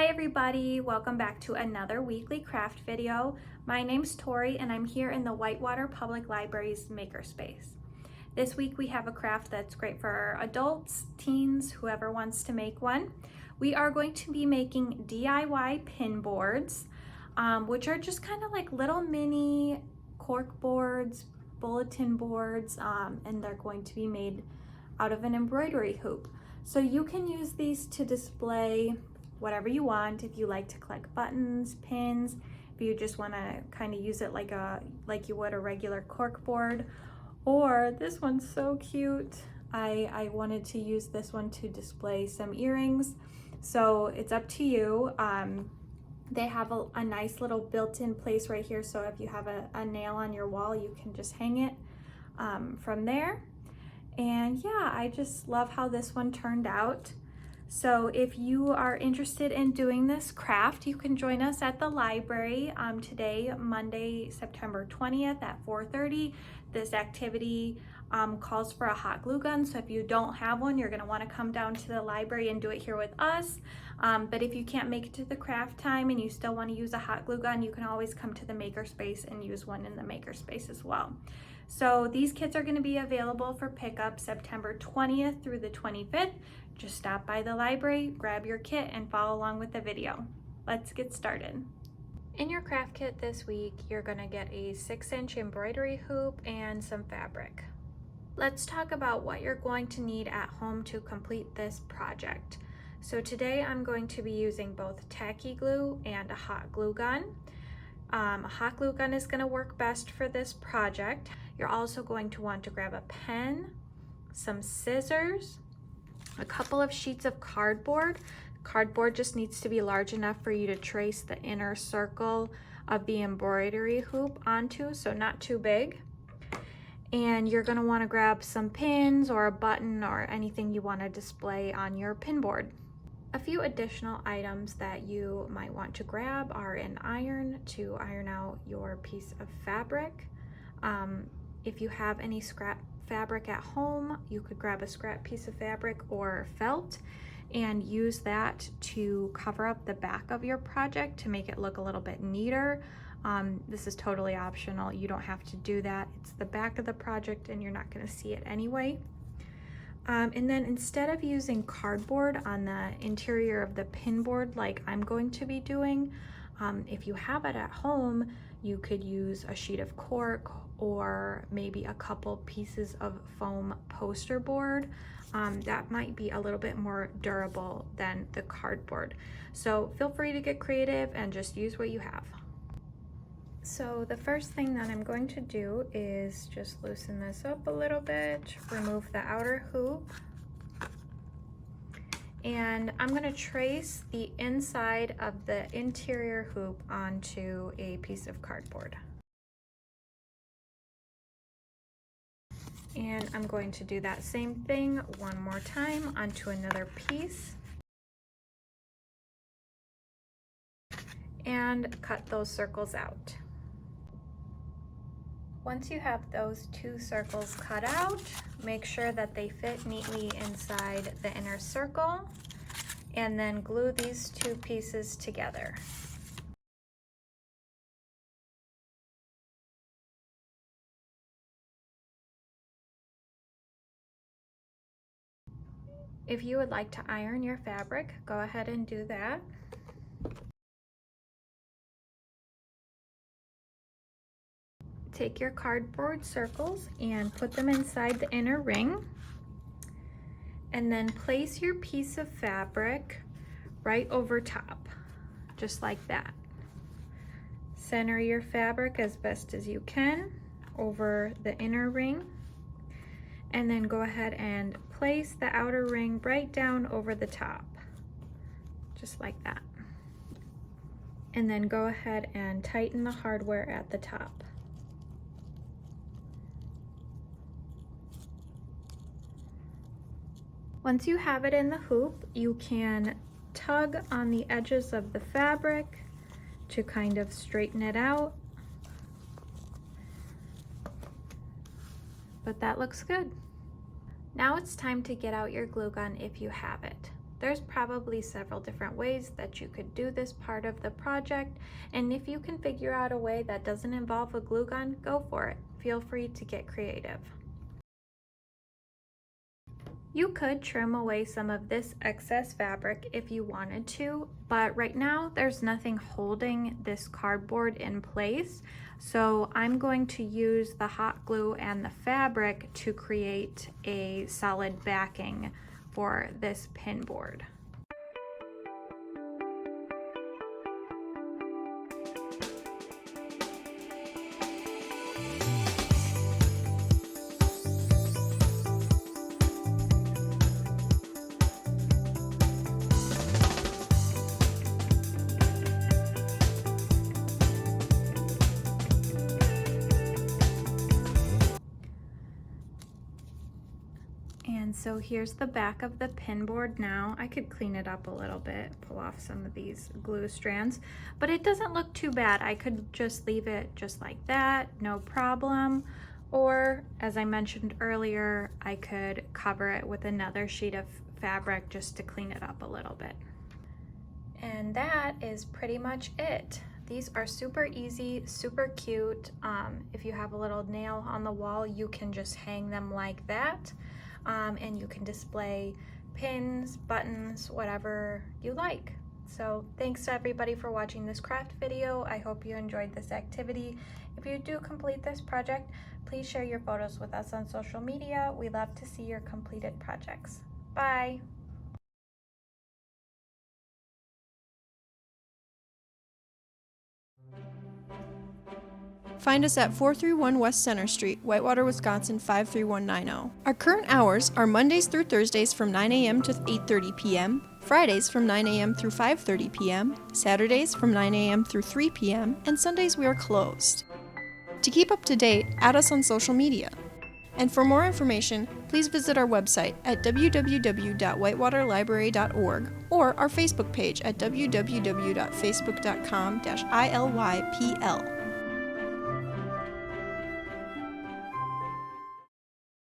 Hi everybody, welcome back to another weekly craft video. My name's Tori and I'm here in the Whitewater Public Library's Makerspace. This week we have a craft that's great for adults, teens, whoever wants to make one. We are going to be making DIY pin boards, which are just kind of like little mini cork boards, bulletin boards, and they're going to be made out of an embroidery hoop. So you can use these to display whatever you want. If you like to collect buttons, pins, if you just want to kind of use it like you would a regular cork board. Or this one's so cute. I wanted to use this one to display some earrings. So it's up to you. They have a nice little built-in place right here. So if you have a nail on your wall, you can just hang it from there. And yeah, I just love how this one turned out. So if you are interested in doing this craft, you can join us at the library today, Monday, September 20th at 4:30. This activity calls for a hot glue gun. So if you don't have one, you're gonna wanna come down to the library and do it here with us. But if you can't make it to the craft time and you still wanna use a hot glue gun, you can always come to the makerspace and use one in the makerspace as well. So these kits are gonna be available for pickup September 20th through the 25th. Just stop by the library, grab your kit, and follow along with the video. Let's get started. In your craft kit this week, you're gonna get a 6-inch embroidery hoop and some fabric. Let's talk about what you're going to need at home to complete this project. So today I'm going to be using both tacky glue and a hot glue gun. A hot glue gun is gonna work best for this project. You're also going to want to grab a pen, some scissors, a couple of sheets of cardboard. Cardboard just needs to be large enough for you to trace the inner circle of the embroidery hoop onto, so not too big. And you're gonna wanna grab some pins or a button or anything you wanna display on your pin board. A few additional items that you might want to grab are an iron to iron out your piece of fabric. If you have any scrap fabric at home, you could grab a scrap piece of fabric or felt and use that to cover up the back of your project to make it look a little bit neater. This is totally optional. You don't have to do that. It's the back of the project and you're not going to see it anyway. And then instead of using cardboard on the interior of the pin board like I'm going to be doing, if you have it at home, you could use a sheet of cork or maybe a couple pieces of foam poster board. That might be a little bit more durable than the cardboard. So feel free to get creative and just use what you have. So the first thing that I'm going to do is just loosen this up a little bit, remove the outer hoop, and I'm going to trace the inside of the interior hoop onto a piece of cardboard. And I'm going to do that same thing one more time onto another piece. And cut those circles out. Once you have those two circles cut out, make sure that they fit neatly inside the inner circle, and then glue these two pieces together. If you would like to iron your fabric, go ahead and do that. Take your cardboard circles and put them inside the inner ring, and then place your piece of fabric right over top, just like that. Center your fabric as best as you can over the inner ring, and then go ahead and place the outer ring right down over the top, just like that. And then go ahead and tighten the hardware at the top. Once you have it in the hoop, you can tug on the edges of the fabric to kind of straighten it out. But that looks good. Now it's time to get out your glue gun if you have it. there's probably several different ways that you could do this part of the project, and if you can figure out a way that doesn't involve a glue gun, go for it. Feel free to get creative. You could trim away some of this excess fabric if you wanted to, but right now there's nothing holding this cardboard in place. So I'm going to use the hot glue and the fabric to create a solid backing for this pin board. And so here's the back of the pin board now. I could clean it up a little bit, pull off some of these glue strands, but it doesn't look too bad. I could just leave it just like that, no problem. Or, as I mentioned earlier, I could cover it with another sheet of fabric just to clean it up a little bit. And that is pretty much it. These are super easy, super cute. If you have a little nail on the wall, you can just hang them like that. And you can display pins, buttons, whatever you like. So thanks to everybody for watching this craft video. I hope you enjoyed this activity. If you do complete this project, please share your photos with us on social media. We love to see your completed projects. Bye. Find us at 431 West Center Street, Whitewater, Wisconsin 53190. Our current hours are Mondays through Thursdays from 9 a.m. to 8:30 p.m., Fridays from 9 a.m. through 5:30 p.m., Saturdays from 9 a.m. through 3 p.m., and Sundays we are closed. To keep up to date, add us on social media. And for more information, please visit our website at www.whitewaterlibrary.org or our Facebook page at www.facebook.com/ILYPL.